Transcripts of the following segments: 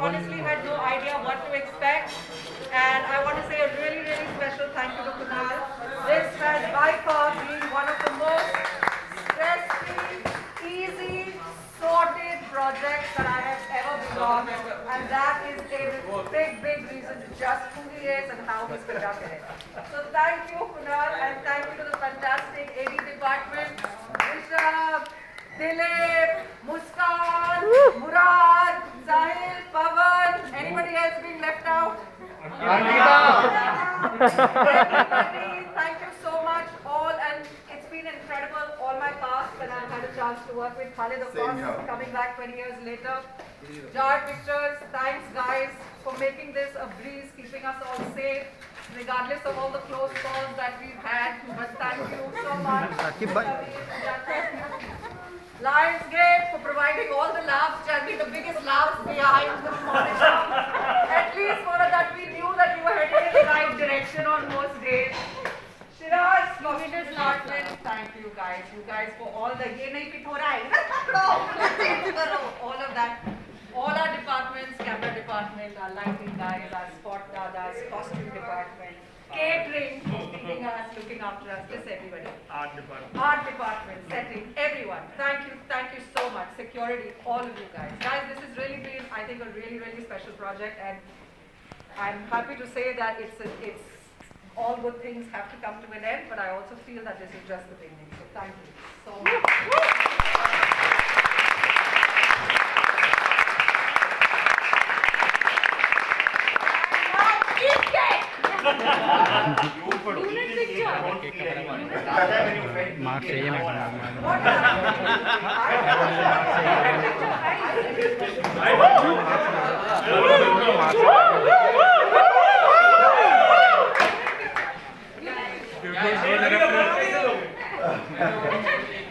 honestly had no idea what to expect. And I want to say a really, really special thank you to Kunal. This has by far been one of the most stress-free, easy, sorted projects that I have ever been on. And that is a big, big reason to just who he is and how he's conducted it. So thank you, Kunal, and thank you to the fantastic AD department, Rishabh, Dilip, Muskan, Murad, Sahil, Pawan, anybody else being left out? Everybody, thank you so much all, and it's been incredible all my past when I've had a chance to work with Khalid, of course, coming back 20 years later. Jar Pictures, thanks guys for making this a breeze, keeping us all safe, regardless of all the close calls that we've had, but thank you so much. Lionsgate for providing all the laughs, Jaggi, the biggest laughs behind the monitor. At least for that we knew that we were heading in the right direction on most days. Shiraz, Communist Department, thank you guys. You guys for all the ye nahi pit ho raha hai, all of that. All our departments, camera department, our lighting guys, our spot dadas, costume department, catering, feeding us, looking after us, just everybody. Art department, setting, everyone. Thank you so much. Security, all of you guys. Guys, this has really been, I think, a really, really special project, and I'm happy to say that it's all good things have to come to an end, but I also feel that this is just the beginning. So thank you so much. Marks चाहिए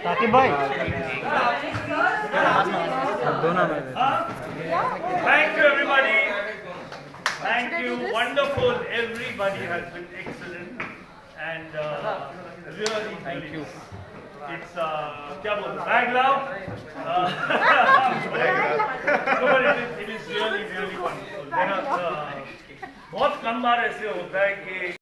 साकिब भाई दोनों Thank you everybody. Thank you. Wonderful. Everybody has been excellent. And really, thank you. It's क्या बोलूं? Bag love. No, but it is really, really wonderful. बहुत कम बार ऐसे होता है कि